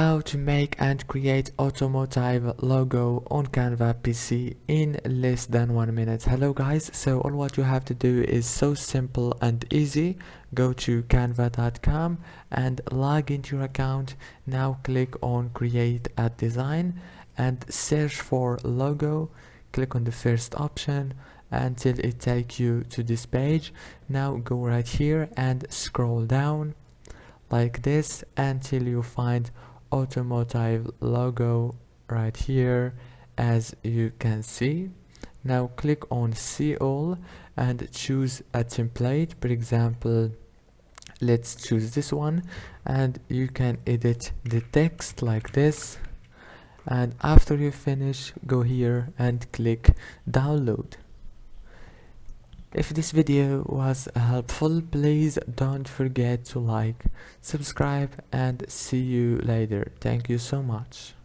How to make and create automotive logo on Canva PC in less than 1 minute. Hello guys, so all what you have to do is so simple and easy. Go to canva.com and log into your account. Now click on create a design and search for logo. Click on the first option until it takes you to this page. Now go right here and scroll down like this until you find automotive logo right here, as you can see. Now click on see all and choose a template. For example, let's choose this one, and you can edit the text like this. And after you finish, go here and click download. If this video was helpful, please don't forget to like, subscribe, and see you later. Thank you so much.